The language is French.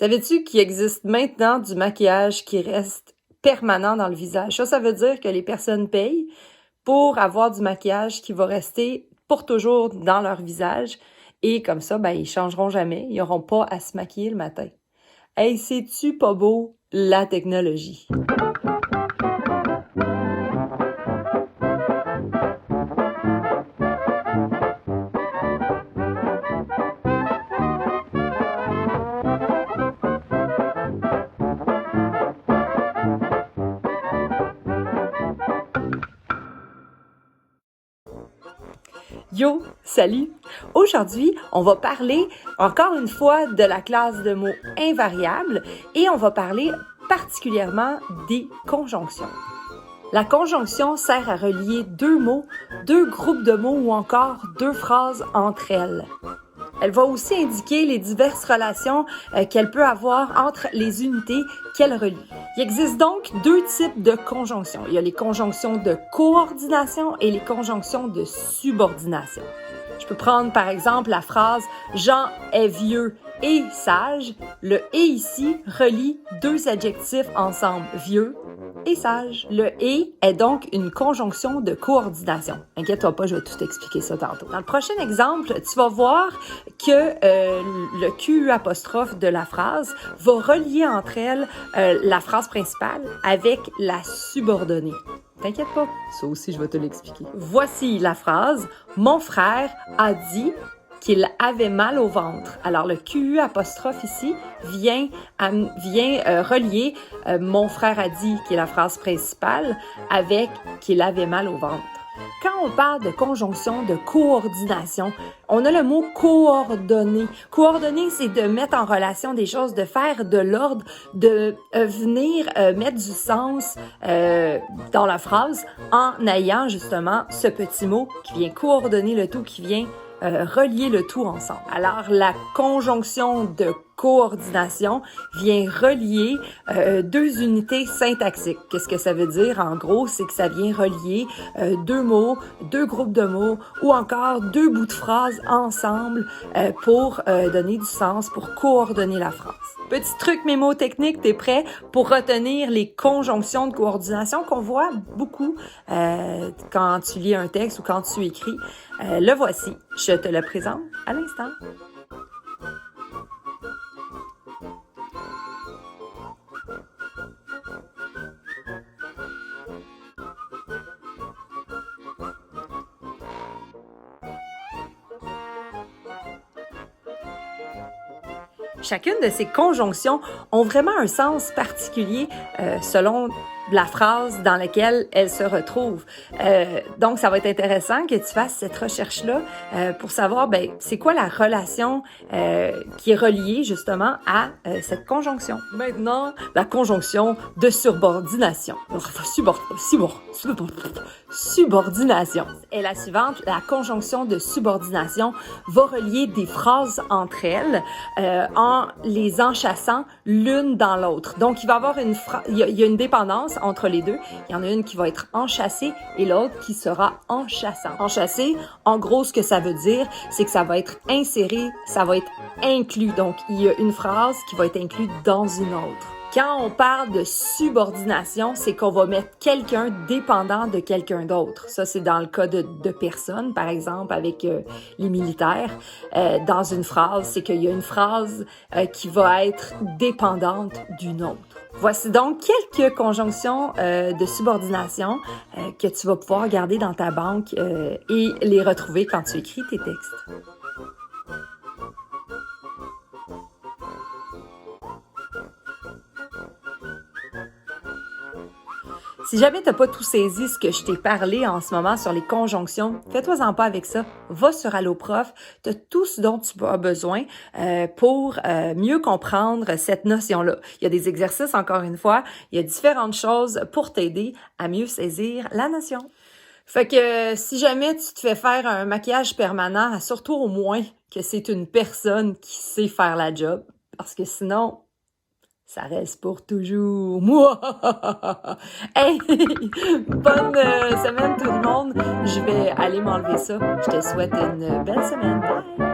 Savais-tu qu'il existe maintenant du maquillage qui reste permanent dans le visage? Ça veut dire que les personnes payent pour avoir du maquillage qui va rester pour toujours dans leur visage et comme ça, ils changeront jamais, ils n'auront pas à se maquiller le matin. Hey, c'est-tu pas beau, la technologie? Yo, salut! Aujourd'hui, on va parler encore une fois de la classe de mots invariables et on va parler particulièrement des conjonctions. La conjonction sert à relier deux mots, deux groupes de mots ou encore deux phrases entre elles. Elle va aussi indiquer les diverses relations qu'elle peut avoir entre les unités qu'elle relie. Il existe donc deux types de conjonctions. Il y a les conjonctions de coordination et les conjonctions de subordination. Je peux prendre par exemple la phrase « Jean est vieux et sage ». Le « et » ici relie deux adjectifs ensemble, vieux et sage. Le « et » est donc une conjonction de coordination. Inquiète-toi pas, je vais tout expliquer ça tantôt. Dans le prochain exemple, tu vas voir que le QU apostrophe de la phrase va relier entre elles la phrase principale avec la subordonnée. T'inquiète pas, ça aussi je vais te l'expliquer. Voici la phrase « Mon frère a dit qu'il avait mal au ventre ». Alors le QU apostrophe ici vient relier « Mon frère a dit » qui est la phrase principale avec « qu'il avait mal au ventre ». Quand on parle de conjonction de coordination, on a le mot coordonner. Coordonner, c'est de mettre en relation des choses, de faire de l'ordre, de venir mettre du sens dans la phrase en ayant justement ce petit mot qui vient coordonner le tout, qui vient relier le tout ensemble. Alors, la conjonction de coordination vient relier deux unités syntaxiques. Qu'est-ce que ça veut dire? En gros, c'est que ça vient relier deux mots, deux groupes de mots ou encore deux bouts de phrases ensemble pour donner du sens, pour coordonner la phrase. Petit truc mémotechnique, t'es prêt pour retenir les conjonctions de coordination qu'on voit beaucoup quand tu lis un texte ou quand tu écris. Le voici, je te le présente à l'instant. Chacune de ces conjonctions ont vraiment un sens particulier selon la phrase dans laquelle elle se retrouve. Donc, ça va être intéressant que tu fasses cette recherche-là pour savoir, c'est quoi la relation qui est reliée justement à cette conjonction. Maintenant, la conjonction de subordination. Subordination est la suivante. La conjonction de subordination va relier des phrases entre elles en les enchâssant l'une dans l'autre. Donc, il va y avoir il y a une dépendance entre les deux. Il y en a une qui va être enchâssée et l'autre qui sera enchâssant. Enchâssé, en gros, ce que ça veut dire, c'est que ça va être inséré, ça va être inclus. Donc, il y a une phrase qui va être inclue dans une autre. Quand on parle de subordination, c'est qu'on va mettre quelqu'un dépendant de quelqu'un d'autre. Ça, c'est dans le cas de personnes, par exemple, avec les militaires. Dans une phrase, c'est qu'il y a une phrase qui va être dépendante d'une autre. Voici donc quelques conjonctions de subordination que tu vas pouvoir garder dans ta banque et les retrouver quand tu écris tes textes. Si jamais t'as pas tout saisi ce que je t'ai parlé en ce moment sur les conjonctions, fais-toi-en pas avec ça. Va sur Alloprof, t'as tout ce dont tu as besoin pour mieux comprendre cette notion-là. Il y a des exercices, encore une fois, il y a différentes choses pour t'aider à mieux saisir la notion. Fait que si jamais tu te fais faire un maquillage permanent, assure-toi au moins que c'est une personne qui sait faire la job, parce que sinon, ça reste pour toujours. Moi! Hey! Bonne semaine tout le monde. Je vais aller m'enlever ça. Je te souhaite une belle semaine. Bye!